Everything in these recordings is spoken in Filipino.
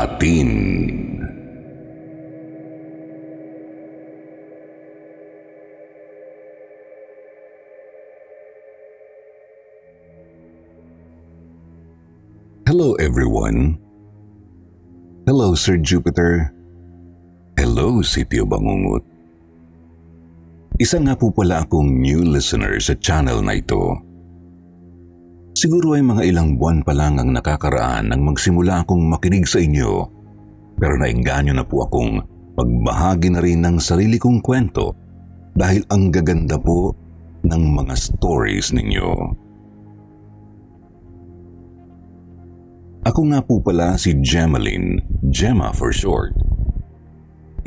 Ulatin. Hello everyone. Hello Sir Jupiter. Hello Sitio Bangungot. Isa nga po pala akong new listener sa channel na ito. Siguro ay mga ilang buwan pa lang ang nakakaraan nang magsimula akong makinig sa inyo, pero naengganyo na po akong magbahagi na rin ng sarili kong kwento dahil ang gaganda po ng mga stories ninyo. Ako nga po pala si Gemaline, Gemma for short.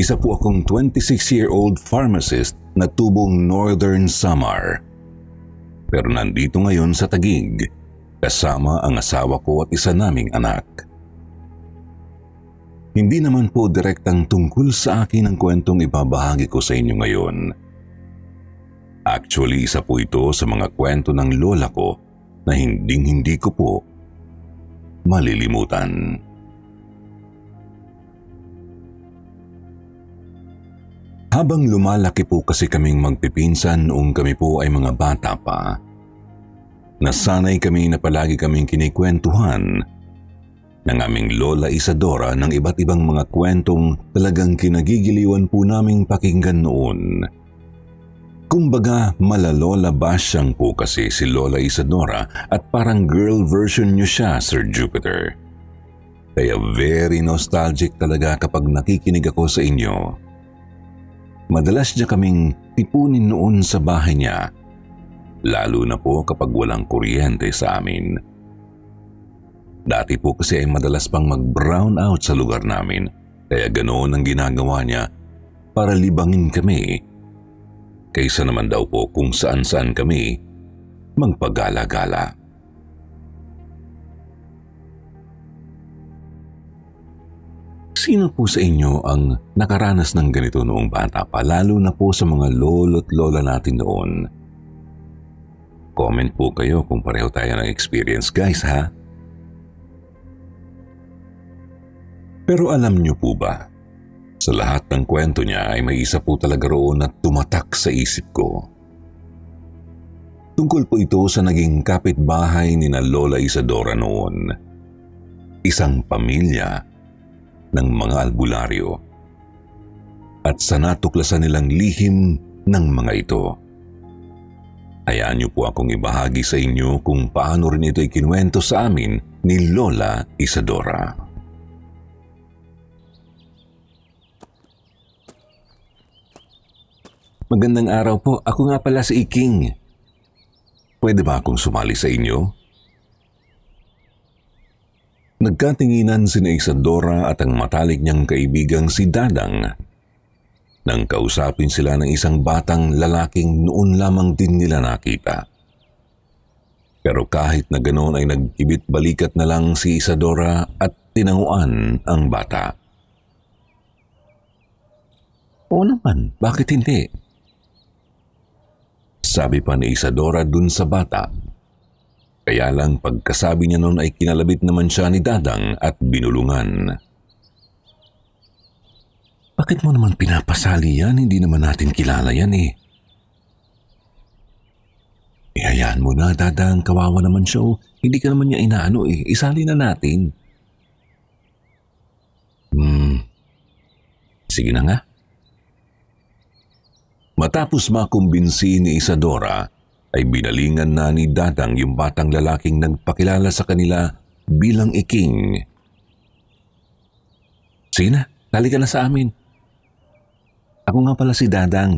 Isa po akong 26-year-old pharmacist na tubong Northern Samar. Pero nandito ngayon sa Taguig, kasama ang asawa ko at isa naming anak. Hindi naman po direktang tungkol sa akin ang kwentong ibabahagi ko sa inyo ngayon. Actually, isa po ito sa mga kwento ng lola ko na hinding-hindi ko po malilimutan. Habang lumalaki po kasi kaming magpipinsan noong kami po ay mga bata pa, nasanay kami na palagi kaming kinikwentuhan ng aming Lola Isadora ng iba't ibang mga kwentong talagang kinagigiliwan po naming pakinggan noon. Kumbaga malalola basyang po kasi si Lola Isadora at parang girl version niyo siya, Sir Jupiter. Kaya very nostalgic talaga kapag nakikinig ako sa inyo. Madalas niya kaming tipunin noon sa bahay niya, lalo na po kapag walang kuryente sa amin. Dati po kasi ay madalas pang mag-brown out sa lugar namin, kaya ganoon ang ginagawa niya para libangin kami, kaysa naman daw po kung saan-saan kami magpagala-gala. Sino po sa inyo ang nakaranas ng ganito noong bata pa, lalo na po sa mga lolo't lola natin noon? Comment po kayo kung pareho tayo ng experience, guys, ha? Pero alam niyo po ba, sa lahat ng kwento niya ay may isa po talaga roon na tumatak sa isip ko. Tungkol po ito sa naging kapitbahay ni na Lola Isadora noon. Isang pamilya ng mga albularyo. At sa natuklasan nilang lihim ng mga ito. Hayaan niyo po akong ibahagi sa inyo kung paano rin ito ikinuwento sa amin ni Lola Isadora. Magandang araw po. Ako nga pala si Iking. Pwede ba akong sumali sa inyo? Nagkatinginan sina Isadora at ang matalik niyang kaibigang si Dadang nang kausapin sila ng isang batang lalaking noon lamang din nila nakita. Pero kahit na ganoon ay nagkibit balikat na lang si Isadora at tinanguan ang bata. Oo naman, bakit hindi? Sabi pa ni Isadora dun sa bata. Kaya lang pagkasabi niya noon ay kinalabit naman siya ni Dadang at binulungan. Bakit mo naman pinapasali yan? Hindi naman natin kilala yan eh. Ihayaan mo na, Dadang. Kawawa naman siya. Hindi ka naman niya inaano eh. Isali na natin. Sige na nga. Matapos makumbinsi ni Isadora, ay binalingan na ni Dadang yung batang lalaking nagpakilala sa kanila bilang Iking. Sige na, tali ka na sa amin. Ako nga pala si Dadang.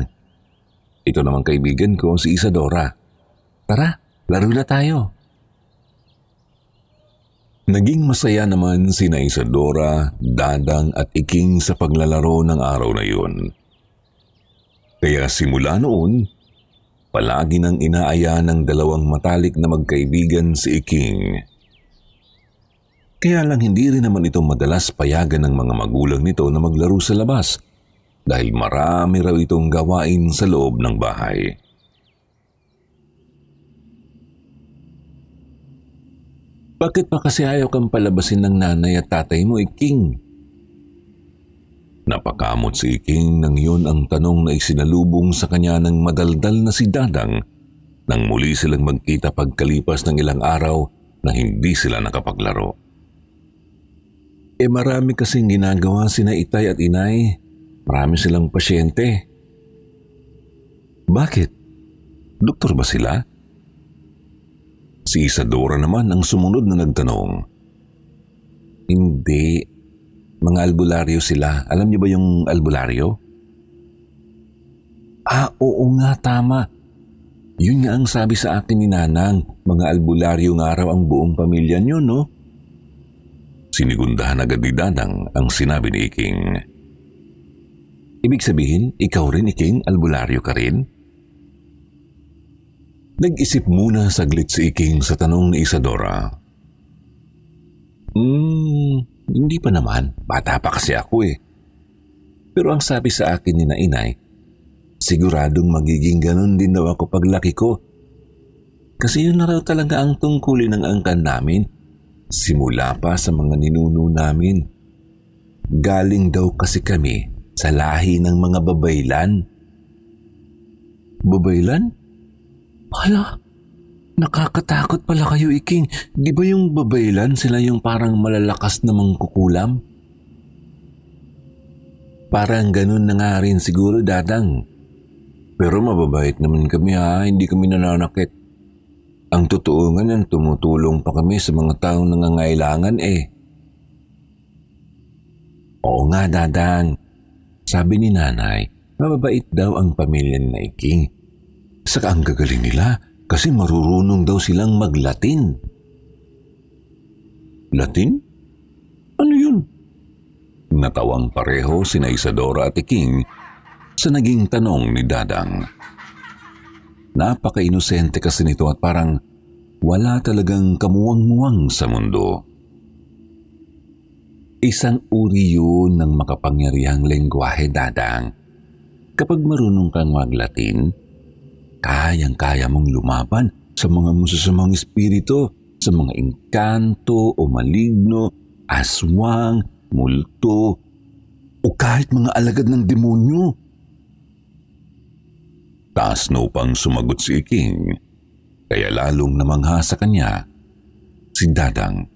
Ito namang kaibigan ko, si Isadora. Tara, laro na tayo. Naging masaya naman sina Isadora, Dadang at Iking sa paglalaro ng araw na yun. Kaya simula noon, palagi nang inaaya ng dalawang matalik na magkaibigan si Iking. Kaya lang hindi rin naman ito madalas payagan ng mga magulang nito na maglaro sa labas dahil marami raw itong gawain sa loob ng bahay. Bakit pa kasi ayaw kang palabasin ng nanay at tatay mo, Iking? Napakamot si Iking nang yun ang tanong na isinalubong sa kanya ng madaldal na si Dadang nang muli silang magkita pagkalipas ng ilang araw na hindi sila nakapaglaro. Marami kasing ginagawa sina Itay at Inay. Marami silang pasyente. Bakit? Doktor ba sila? Si Isadora naman ang sumunod na nagtanong. Hindi. Mga albularyo sila. Alam niyo ba yung albularyo? Oo nga, tama. Yun nga ang sabi sa akin ni Nanang. Mga albularyo nga raw ang buong pamilya niyo, no? Sinigundahan agad ni Dadang ang sinabi ni Iking. Ibig sabihin, ikaw rin, Iking, albularyo ka rin? Nag-isip muna saglit si Iking sa tanong ni Isadora. Hindi pa naman. Bata pa kasi ako eh. Pero ang sabi sa akin ni na Inay, siguradong magiging ganun din daw ako paglaki ko. Kasi yun na raw talaga ang tungkulin ng angkan namin. Simula pa sa mga ninuno namin. Galing daw kasi kami sa lahi ng mga babaylan. Babaylan? Hala, nakakatakot pala kayo, Iking. Di ba yung babaylan sila yung parang malalakas na mangkukulam? Parang ganun na nga rin siguro, Dadang. Pero mababait naman kami ha, hindi kami nananakit. Ang totoo nga yan, tumutulong pa kami sa mga taong nangangailangan eh. Oo nga, Dadang. Sabi ni Nanay, mababait daw ang pamilya na Iking. Saka ang gagaling nila kasi marurunong daw silang mag-Latin. Latin? Ano yun? Natawang pareho sina Isadora at Iking sa naging tanong ni Dadang. Napaka-inosente kasi nito at parang wala talagang kamuwang-muwang sa mundo. Isang uri yun ng makapangyarihang lengguwahe, Dadang. Kapag marunong kang mag-Latin, kayang-kaya mong lumaban sa mga masasamang espiritu, sa mga engkanto o maligno, aswang, multo, o kahit mga alagad ng demonyo. Taas na upang sumagot si Iking, kaya lalong namangha sa kanya si Dadang.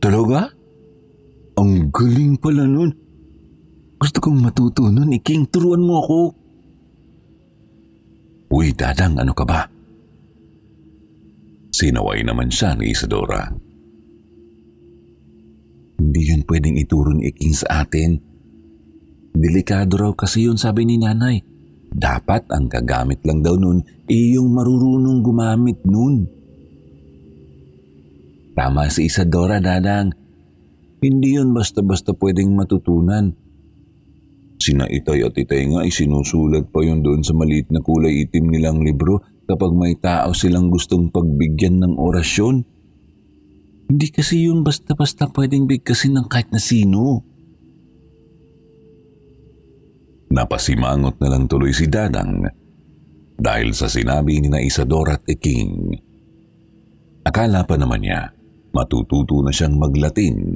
Talaga? Ang galing pala nun. Gusto kong matuto nun, Iking. Turuan mo ako. Uy, Dadang, ano ka ba? Sinaway naman siya ni Isadora. Hindi yun pwedeng ituro ni Iking sa atin. Delikado raw kasi yun, sabi ni Nanay. Dapat ang gagamit lang daw nun yung marurunong gumamit nun. Tama si Isadora, Dadang. Hindi yun basta-basta pwedeng matutunan. Sina Itay at Itay nga ay sinusulat pa yun doon sa maliit na kulay itim nilang libro kapag may tao silang gustong pagbigyan ng orasyon. Hindi kasi yun basta-basta pwedeng bigkasin ng kahit na sino. Napasimangot na lang tuloy si Dadang dahil sa sinabi ni na Isadora at Iking. Akala pa naman niya matututo na siyang mag-Latin,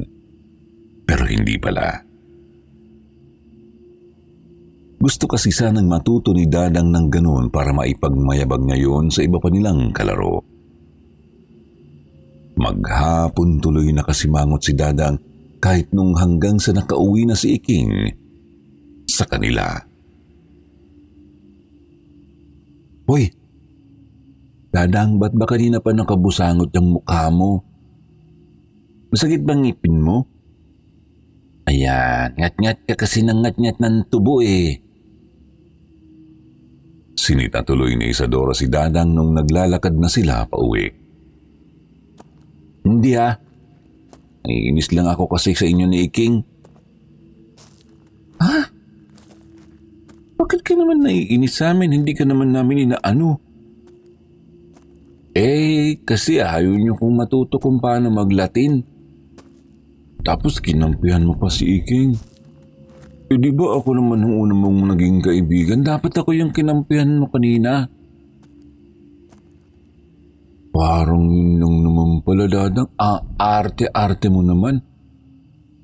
pero hindi pala. Gusto kasi sanang matuto ni Dadang ng ganun para maipagmayabag niya yun sa iba pa nilang kalaro. Maghapon tuloy nakasimangot si Dadang kahit nung hanggang sa nakauwi na si Iking sa kanila. Hoy, Dadang, ba't ba kanina pa nakabusangot yung mukha mo? Masakit bang ngipin mo? Ayan, ngat-ngat ka kasi ng ngat-ngat ng tubo eh. Sinita tuloy ni Isadora si Dadang nung naglalakad na sila pauwi. Hindi naiinis lang ako kasi sa inyo ni Iking. Ha? Bakit ka naman naiinis sa amin? Hindi ka naman namin inaano. Kasi ayaw niyo kung matuto kung paano mag-Latin. Tapos kinampihan mo pa si Iking. Di ba ako naman ang una mong naging kaibigan? Dapat ako yung kinampihan mo kanina. Parang yun lang naman pala, Dadang. Arte-arte mo naman.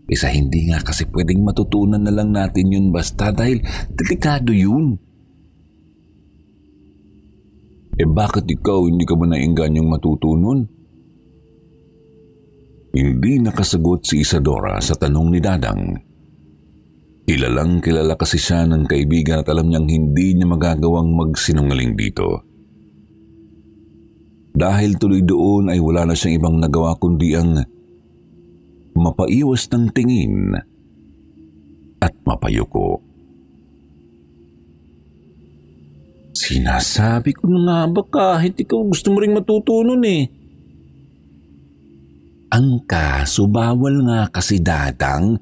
Isa hindi nga kasi pwedeng matutunan na lang natin yun basta dahil delikado yun. Bakit ikaw hindi ka ba naingganyang matutunan? Hindi nakasagot si Isadora sa tanong ni Dadang. Kilalang kilala kasi siya ng kaibigan at alam niyang hindi niya magagawang magsinungaling dito. Dahil tuloy doon ay wala na siyang ibang nagawa kundi ang mapaiwas ng tingin at mapayuko. Sinasabi ko na nga ba kahit ikaw gusto mo ring matutunan eh. Ang kaso bawal nga kasi Dadang.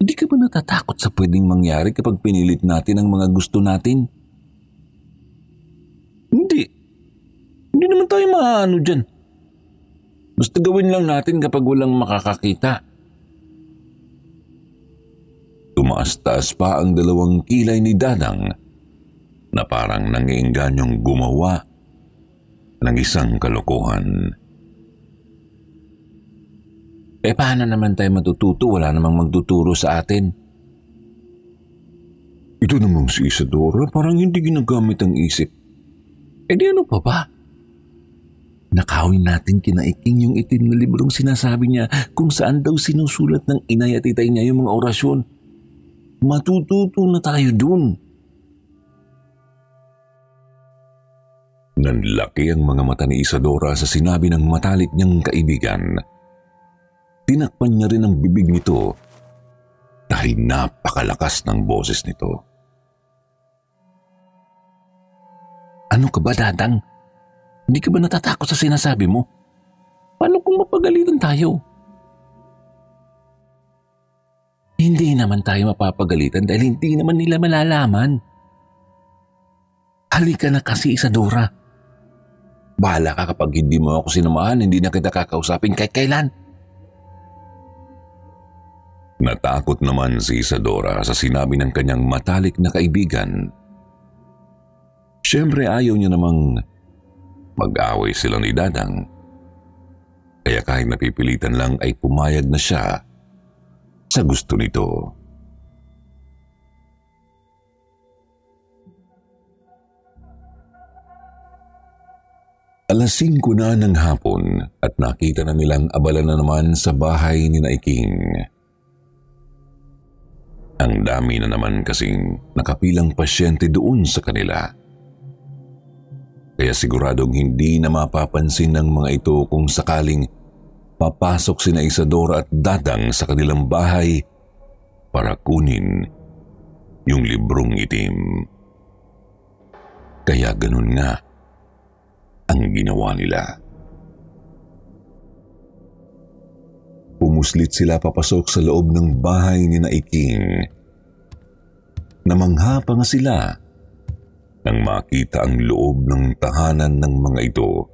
Hindi ka ba natatakot sa pwedeng mangyari kapag pinilit natin ang mga gusto natin? Hindi. Hindi naman tayo maano dyan. Basta gawin lang natin kapag walang makakakita. Tumaas-taas pa ang dalawang kilay ni Dadang na parang nangiingganyong gumawa ng isang kalokohan. Paano naman tayo matututo? Wala namang magtuturo sa atin. Ito namang si Isadora, parang hindi ginagamit ang isip. Di ano pa ba? Nakawin natin kinaiking yung itim na librong sinasabi niya kung saan daw sinusulat ng inay at itay niya yung mga orasyon. Matututo na tayo dun. Nanlaki ang mga mata ni Isadora sa sinabi ng matalik niyang kaibigan. Tinakpan niya rin ang bibig nito dahil napakalakas ng boses nito. Ano ka ba, Dadang? Hindi ka ba natatakot sa sinasabi mo? Paano kung mapagalitan tayo? Hindi naman tayo mapapagalitan dahil hindi naman nila malalaman. Halika na kasi, Isadora. Bahala ka kapag hindi mo ako sinamahan, hindi na kita kakausapin kahit kailan. Natakot naman si Isadora sa sinabi ng kanyang matalik na kaibigan. Siyempre ayaw niya namang mag-away sila ni Dadang. Kaya kahit napipilitan lang ay pumayag na siya sa gusto nito. Alas 5 na ng hapon at nakita na nilang abala na naman sa bahay ni Naiking. Ang dami na naman kasing nakapilang pasyente doon sa kanila. Kaya siguradong hindi na mapapansin ng mga ito kung sakaling papasok sina Isadora at Dadang sa kanilang bahay para kunin yung librong itim. Kaya ganun nga ang ginawa nila. Pumuslit sila papasok sa loob ng bahay ni Naiking. Namangha pa nga sila nang makita ang loob ng tahanan ng mga ito.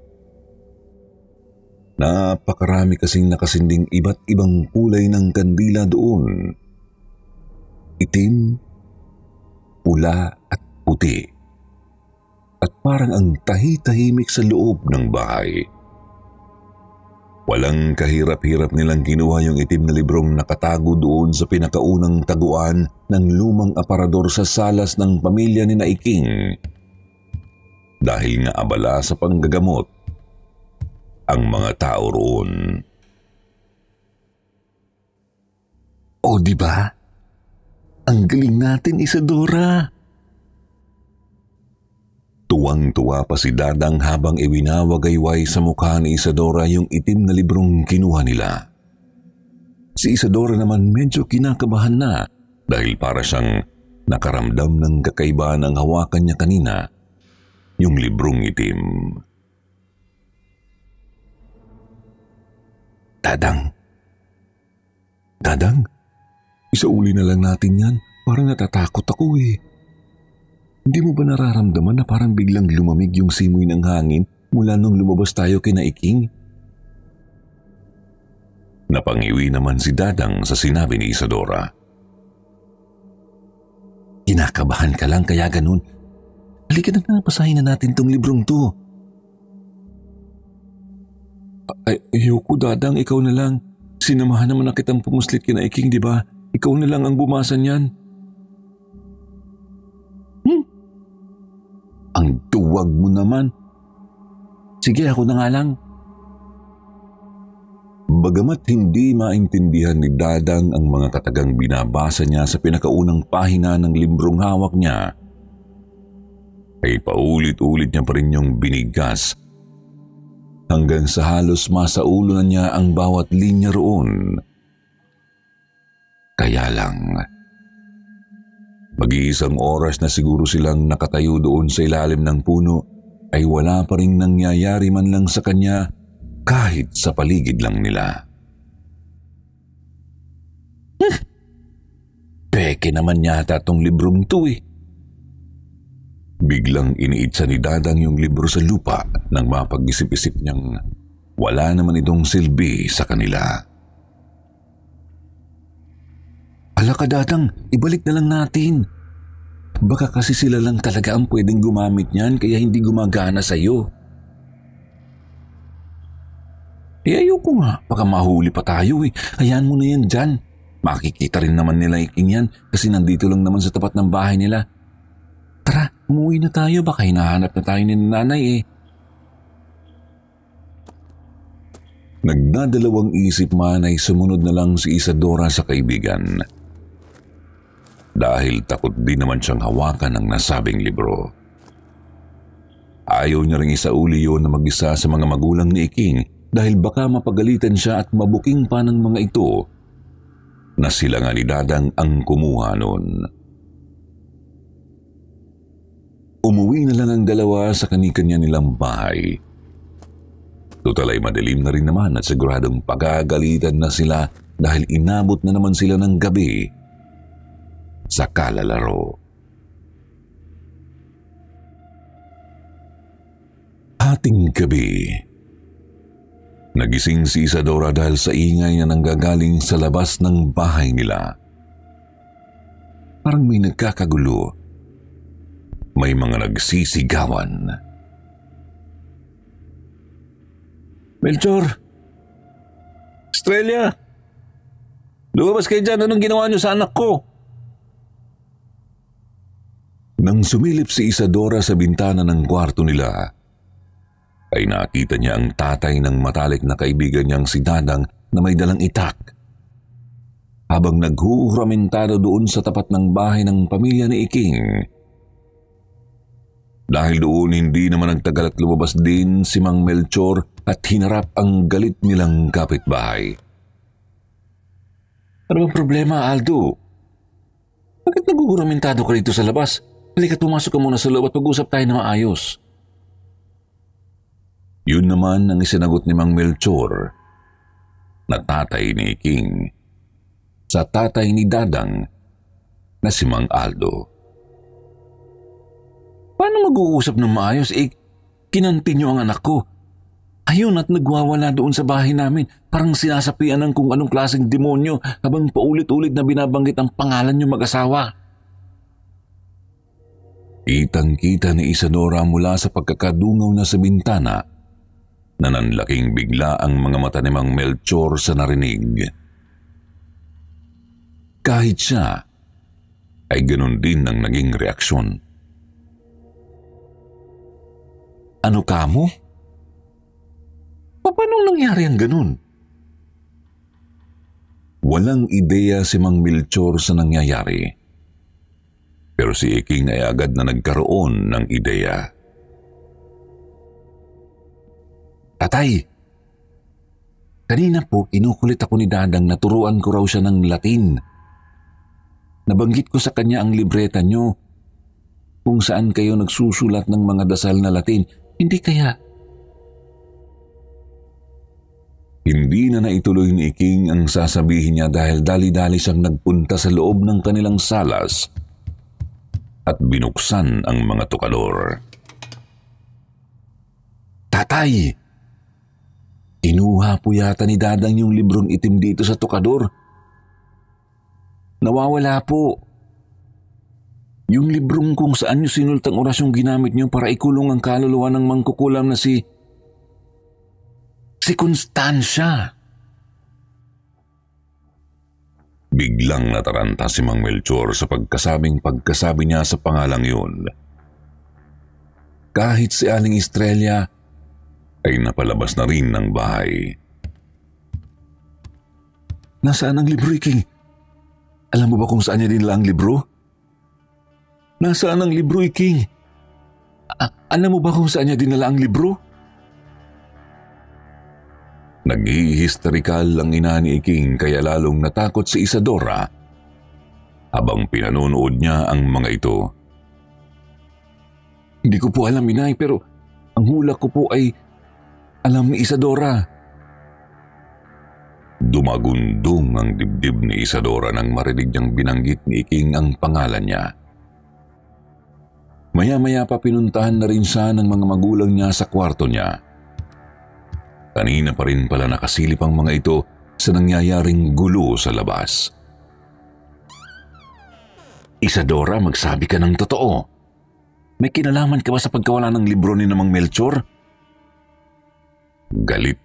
Napakarami kasing nakasinding iba't ibang kulay ng kandila doon. Itim, pula at puti. At parang ang tahi-tahimik sa loob ng bahay. Walang kahirap-hirap nilang kinuha yung itim na librong nakatago doon sa pinakaunang taguan ng lumang aparador sa salas ng pamilya ni Naiking. Dahil nga abala sa panggagamot ang mga tao roon. O diba? Ang galing natin, Isadora! Tuwang-tuwa pa si Dadang habang iwinawagayway sa mukha ni Isadora yung itim na librong kinuha nila. Si Isadora naman medyo kinakabahan na dahil para siyang nakaramdam ng kakaibahan ang hawakan niya kanina, yung librong itim. Dadang, isauli na lang natin yan. Parang natatakot ako eh. Hindi mo ba nararamdaman na parang biglang lumamig yung simoy ng hangin mula nung lumabas tayo kay Naiking? Napangiwi naman si Dadang sa sinabi ni Isadora. Kinakabahan ka lang kaya ganun. Halika na, basahin na natin tong librong to. Ayoko, Dadang, ikaw na lang. Sinamahan naman na kitang pumuslit kina Iking, di ba? Ikaw na lang ang bumasa niyan. Ang duwag mo naman. Sige, ako na nga lang. Bagamat hindi maintindihan ni Dadang ang mga katagang binabasa niya sa pinakaunang pahina ng librong hawak niya, ay paulit-ulit niya pa rin yung binigas hanggang sa halos masaulo na niya ang bawat linya roon. Kaya lang, mag-iisang oras na siguro silang nakatayo doon sa ilalim ng puno ay wala pa rin nangyayari man lang sa kanya kahit sa paligid lang nila. Peke naman yata tong librong to eh. Biglang iniitsa ni Dadang yung libro sa lupa nang mapag-isip-isip niyang wala naman itong silbi sa kanila. Ala ka, Dadang, ibalik na lang natin. Baka kasi sila lang talaga ang pwedeng gumamit niyan kaya hindi gumagana sa'yo. Ayoko nga, baka mahuli pa tayo eh. Hayaan mo na yan dyan. Makikita rin naman nila Iking yan kasi nandito lang naman sa tapat ng bahay nila. Tara, umuwi na tayo, baka hinahanap na tayo ni nanay eh. Nagdadalawang isip man ay sumunod na lang si Isadora sa kaibigan. Dahil takot din naman siyang hawakan ng nasabing libro. Ayaw niya ring isauli yun na mag-isa sa mga magulang ni Iking dahil baka mapagalitan siya at mabuking pa ng mga ito na sila nga ni Dadang ang kumuha nun. Umuwi na lang ang dalawa sa kani-kanya nilang bahay. Total ay madilim na rin naman at siguradong pagagalitan na sila dahil inabot na naman sila ng gabi sa kalalaro. Hating gabi, nagising si Isadora dahil sa ingay na nanggagaling sa labas ng bahay nila. Parang may nagkakagulo. May mga nagsisigawan. Melchor! Estrella! Lumabas kayo dyan. Anong ginawa niyo sa anak ko? Nang sumilip si Isadora sa bintana ng kwarto nila, ay nakita niya ang tatay ng matalik na kaibigan niyang si Dadang na may dalang itak. Habang naghuhuramentado doon sa tapat ng bahay ng pamilya ni Iking. Dahil doon hindi naman nagtagal at lumabas din si Mang Melchor at hinarap ang galit nilang kapitbahay. Ano bang problema, Aldo? Bakit naghuhuramentado ka dito sa labas? Halika, pumasok ka muna sa loob at pag-usap tayo na maayos. Yun naman ang isinagot ni Mang Melchor na tatay ni Iking sa tatay ni Dadang na si Mang Aldo. Paano mag-uusap ng maayos? Kinanti niyo ang anak ko. Ayun at nagwawala doon sa bahay namin. Parang sinasapian ng kung anong klaseng demonyo habang paulit-ulit na binabanggit ang pangalan niyo mag-asawa. Kitang-kita ni Isadora mula sa pagkakadungaw na sa bintana na nanlaking bigla ang mga mata ni Mang Melchor sa narinig. Kahit siya, ay ganun din ang naging reaksyon. Ano ka mo? Paano nangyari ang ganun? Walang ideya si Mang Melchor sa nangyayari. Pero si Iking ay agad na nagkaroon ng ideya. Tatay, kanina po kinukulit ako ni Dadang na turuan ko raw siya ng Latin. Nabanggit ko sa kanya ang libreta nyo kung saan kayo nagsusulat ng mga dasal na Latin. Hindi kaya? Hindi na naituloy ni Iking ang sasabihin niya dahil dali-dali siyang nagpunta sa loob ng kanilang salas at binuksan ang mga tukador. Tatay! Inuha po yata ni Dadang yung librong itim dito sa tukador. Nawawala po. Yung librong kung saan nyo sinultang orasyong ginamit nyo para ikulong ang kaluluwa ng mangkukulam na si Constancia. Biglang nataranta si Mang Melchor sa pagkasabi niya sa pangalang yun. Kahit si Aling Estrella ay napalabas na rin ng bahay. Nasaan ang libro, Iking? Alam mo ba kung saan niya dinala ang libro? Nasaan ang libro, Iking? Alam mo ba kung saan niya dinala ang libro? Nag-i-hysterical ang ina ni Iking kaya lalong natakot si Isadora habang pinanonood niya ang mga ito. Hindi ko po alam, inay, pero ang hula ko po ay alam ni Isadora. Dumagundong ang dibdib ni Isadora nang marinig niyang binanggit ni Iking ang pangalan niya. Maya-maya pa pinuntahan na rin siya ng mga magulang niya sa kwarto niya. Kanina pa rin pala nakasilip ang mga ito sa nangyayaring gulo sa labas. Isadora, magsabi ka ng totoo. May kinalaman ka ba sa pagkawala ng libro ni Mang Melchor? Galit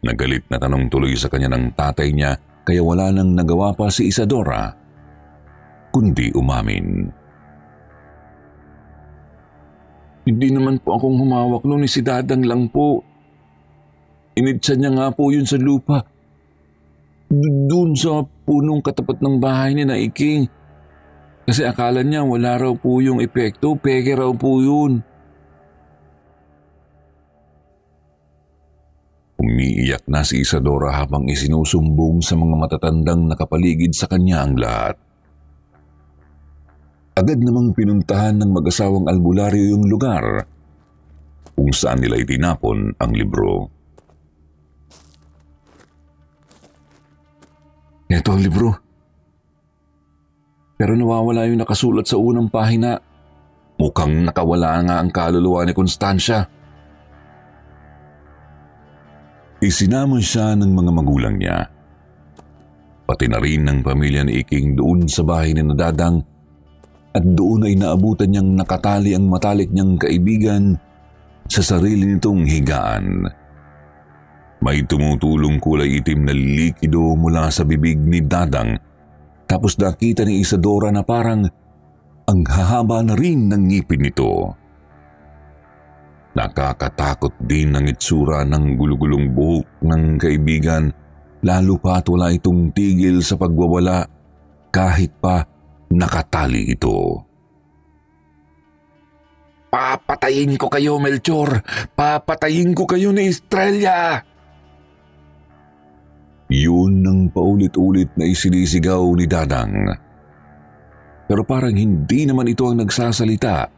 na tanong tuloy sa kanya ng tatay niya kaya wala nang nagawa pa si Isadora kundi umamin. Hindi naman po akong humawak noon, si Dadang lang po. Inidsa niya nga po yun sa lupa. Doon sa punong katapat ng bahay ni na Iking. Kasi akala niya wala raw po yung epekto, peke raw po yun. Umiiyak na si Isadora habang isinusumbong sa mga matatandang nakapaligid sa kanya ang lahat. Agad namang pinuntahan ng mag-asawang albularyo yung lugar kung saan nila itinapon ang libro. Ito ang libro. Pero nawawala yung nakasulat sa unang pahina. Mukhang nakawala nga ang kaluluwa ni Constancia. Isinama siya ng mga magulang niya. Pati na rin ng pamilya ni Iking doon sa bahay ni Dadang at doon ay naabutan niyang nakatali ang matalik niyang kaibigan sa sarili nitong higaan. May tumutulong kulay itim na likido mula sa bibig ni Dadang tapos nakita ni Isadora na parang ang hahaba na rin ng ngipin nito. Nakakatakot din ang itsura ng gulugulong buhok ng kaibigan lalo pa't wala itong tigil sa pagwawala kahit pa nakatali ito. Papatayin ko kayo, Melchor! Papatayin ko kayo ni Estrella! Yun ang paulit-ulit na isinisigaw ni Dadang. Pero parang hindi naman ito ang nagsasalita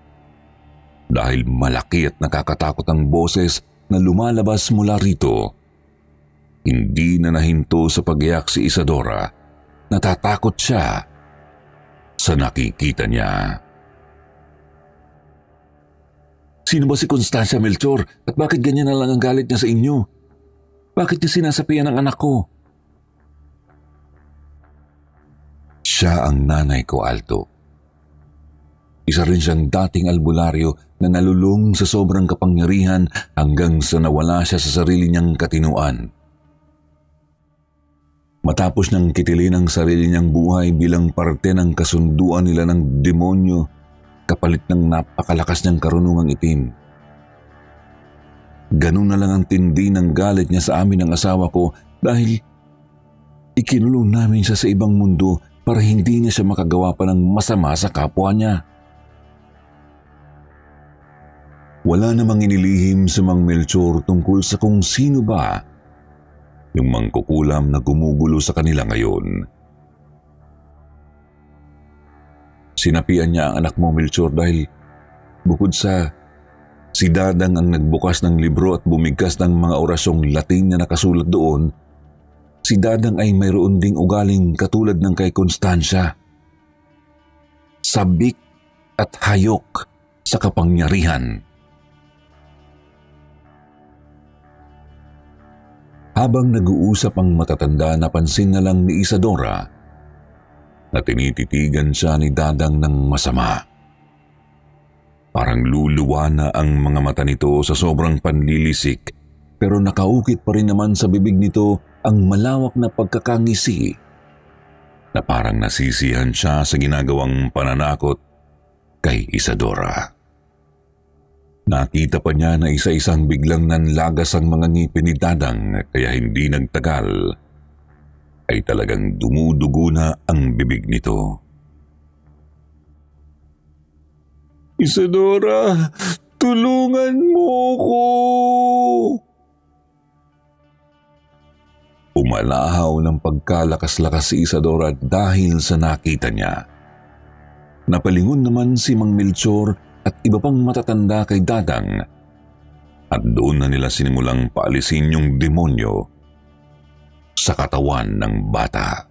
dahil malaki at nakakatakot ang boses na lumalabas mula rito. Hindi na nahinto sa pag-iyak si Isadora. Natatakot siya sa nakikita niya. Sino ba si Constancia, Melchor? At bakit ganyan na lang ang galit niya sa inyo? Bakit niya sinasapian ang anak ko? Siya ang nanay ko, Alto. Isa rin siyang dating albularyo na nalulung sa sobrang kapangyarihan hanggang sa nawala siya sa sarili niyang katinuan. Matapos niyang kitilin ang sarili niyang buhay bilang parte ng kasunduan nila ng demonyo, kapalit ng napakalakas niyang karunungang itim. Ganun na lang ang tindi ng galit niya sa amin ng asawa ko dahil ikinulong namin siya sa ibang mundo para hindi niya siya makagawa pa ng masama sa kapwa niya. Wala namang inilihim si Mang Melchor tungkol sa kung sino ba yung mangkukulam na gumugulo sa kanila ngayon. Sinapian niya ang anak mo, Melchor, dahil bukod sa si Dadang ang nagbukas ng libro at bumigkas ng mga orasyong Latin na nakasulat doon, si Dadang ay mayroon ding ugaling katulad ng kay Constancia. Sabik at hayok sa kapangyarihan. Habang nag-uusap ang matatanda, napansin na lang ni Isadora na tinititigan siya ni Dadang ng masama. Parang luluwa na ang mga mata nito sa sobrang panlilisik, pero nakaukit pa rin naman sa bibig nito ang malawak na pagkakangisi na parang nasisihan siya sa ginagawang pananakot kay Isadora. Nakita pa niya na isa-isang biglang nanlagas ang mga ngipin ni Dadang kaya hindi nagtagal ay talagang dumudugo na ang bibig nito. Isadora, tulungan mo ko! Umalahaw ng pagkalakas-lakas si Isadora dahil sa nakita niya. Napalingon naman si Mang Melchor at iba pang matatanda kay Dadang at doon na nila sinimulang paalisin yung demonyo sa katawan ng bata.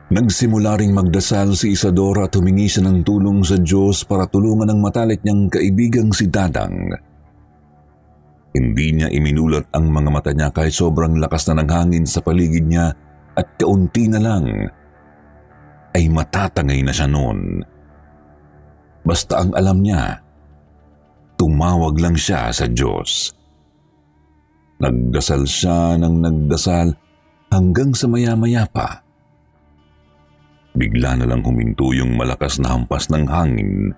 Nagsimula ring magdasal si Isadora at humingi siya ng tulong sa Diyos para tulungan ang matalik niyang kaibigang si Dadang. Hindi niya iminulat ang mga mata niya kahit sobrang lakas na ng hangin sa paligid niya at kaunti na lang ay matatangay na siya noon. Basta ang alam niya, tumawag lang siya sa Diyos. Nagdasal siya ng nagdasal hanggang sa maya-maya pa. Bigla na lang huminto yung malakas na hampas ng hangin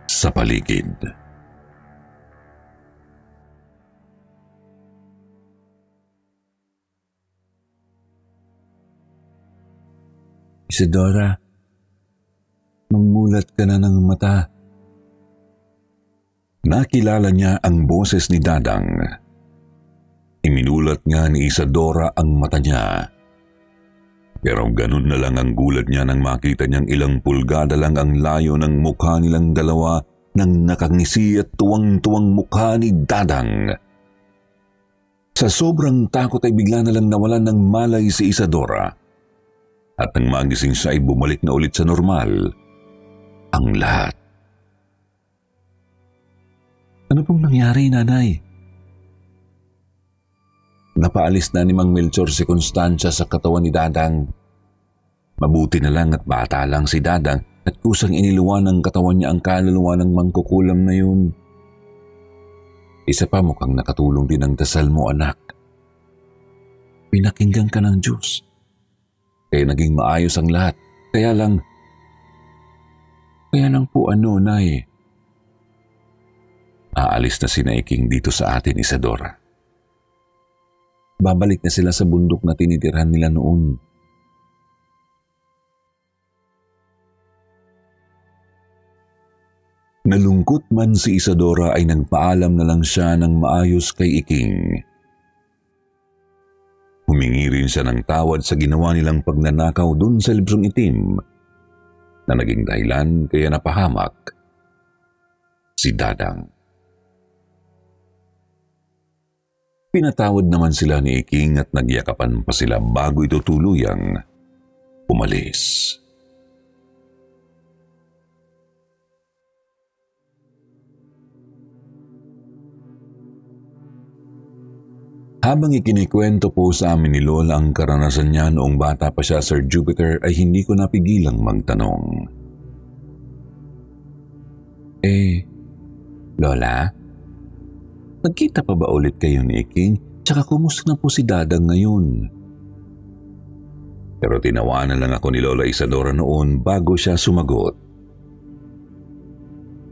sa paligid. Isadora, magmulat ka na ng mata. Nakilala niya ang boses ni Dadang. Iminulat nga ni Isadora ang mata niya. Pero ganun na lang ang gulat niya nang makita niyang ilang pulgada lang ang layo ng mukha nilang dalawa nang nakangisi at tuwang-tuwang mukha ni Dadang. Sa sobrang takot ay bigla na lang nawalan ng malay si Isadora. At nang magising siya ay bumalik na ulit sa normal ang lahat. Ano pong nangyari, Nanay? Napaalis na ni Mang Melchor si Constancia sa katawan ni Dadang. Mabuti na lang at bata lang si Dadang at kusang iniluwan ng katawan niya ang kaluluwa ng mangkukulam na yun. Isa pa, mukhang nakatulong din ang dasal mo, anak. Pinakinggan ka ng Diyos. Kaya naging maayos ang lahat. Kaya lang po Nay. Aalis na si Naiking dito sa atin, Isadora. Babalik na sila sa bundok na tinitirhan nila noon. Nalungkot man si Isadora ay nagpaalam na lang siya ng maayos kay Iking. Humingi rin siya ng tawad sa ginawa nilang pagnanakaw dun sa librong itim na naging dahilan kaya napahamak si Dadang. Pinatawad naman sila ni Iking at nagyakapan pa sila bago ito tuluyang umalis. Habang ikinikwento po sa amin ni Lola ang karanasan niya noong bata pa siya, Sir Jupiter, ay hindi ko napigilang magtanong. Lola, nagkita pa ba ulit kayo ni Iking? Tsaka kumusta na po si Dadang ngayon? Pero tinawanan lang ako ni Lola Isadora noon bago siya sumagot.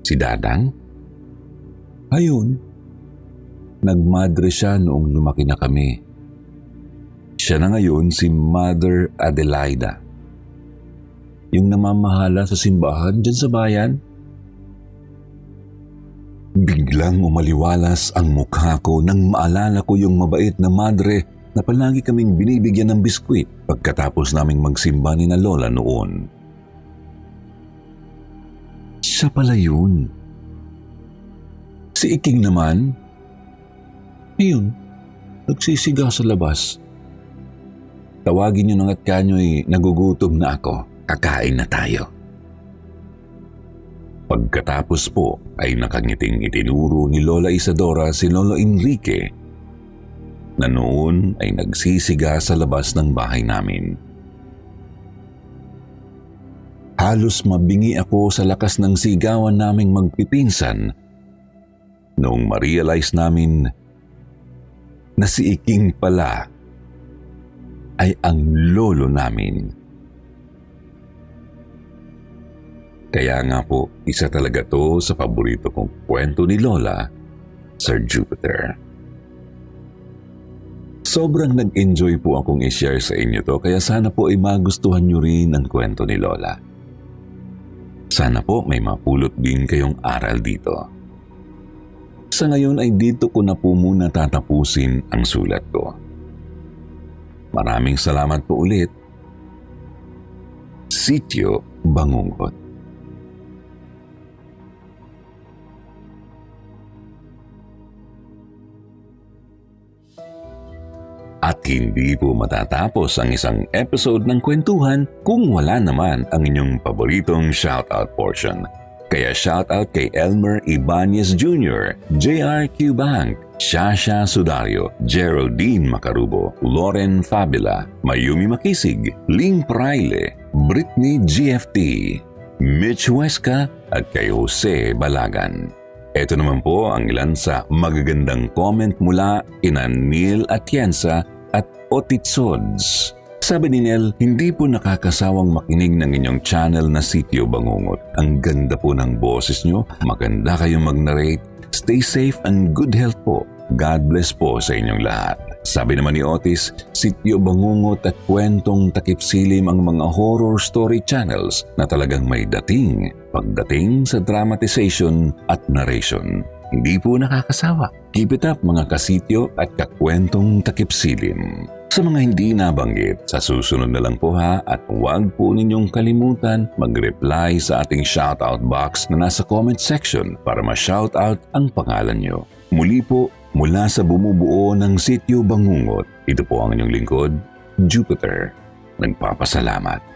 Si Dadang? Ayun. Nagmadre siya noong lumaki na kami. Siya na ngayon si Mother Adelaida. Yung namamahala sa simbahan dyan sa bayan. Biglang umaliwalas ang mukha ko nang maalala ko yung mabait na madre na palagi kaming binibigyan ng biskwit pagkatapos naming magsimba ni na Lola noon. Siya pala yun. Si Iking naman, ayun, nagsisiga sa labas. Tawagin niyo ng at kanyo'y nagugutom na ako, kakain na tayo. Pagkatapos po ay nakangiting itinuro ni Lola Isadora si Lolo Enrique na noon ay nagsisiga sa labas ng bahay namin. Halos mabingi ako sa lakas ng sigawan naming magpipinsan noong ma-realize namin na si Iking pala ay ang lolo namin. Kaya nga po, isa talaga to sa paborito kong kwento ni Lola, Sir Jupiter. Sobrang nag-enjoy po akong i-share sa inyo to, kaya sana po ay magustuhan nyo rin ang kwento ni Lola. Sana po may mapulot din kayong aral dito. Sa ngayon ay dito ko na po muna tatapusin ang sulat ko. Maraming salamat po ulit. Sitio Bangungot. At hindi po matatapos ang isang episode ng kwentuhan kung wala naman ang inyong paboritong shoutout portion. Kaya shoutout kay Elmer Ibanez Jr., J.R. Bank, Shasha Sudario, Geraldine Macarubo, Lauren Fabila, Mayumi Makisig, Ling Praile, Britney GFT, Mitch Huesca at kay Jose Balagan. Ito naman po ang ilan sa magagandang comment mula kina Neil Atienza at Otitsods. Sabi ni Nel, hindi po nakakasawang makinig ng inyong channel na Sitio Bangungot. Ang ganda po ng boses nyo, maganda kayong mag-narrate. Stay safe and good health po. God bless po sa inyong lahat. Sabi naman ni Otis, Sitio Bangungot at kwentong takip silim ang mga horror story channels na talagang may dating pagdating sa dramatization at narration. Hindi po nakakasawa. Keep it up mga kasityo at kakwentong takip silim. Sa mga hindi nabanggit, sa susunod na lang po ha, at huwag po ninyong kalimutan mag-reply sa ating shoutout box na nasa comment section para ma-shoutout ang pangalan nyo. Muli po, mula sa bumubuo ng Sitio Bangungot, ito po ang inyong lingkod, Jupiter. Nagpapasalamat.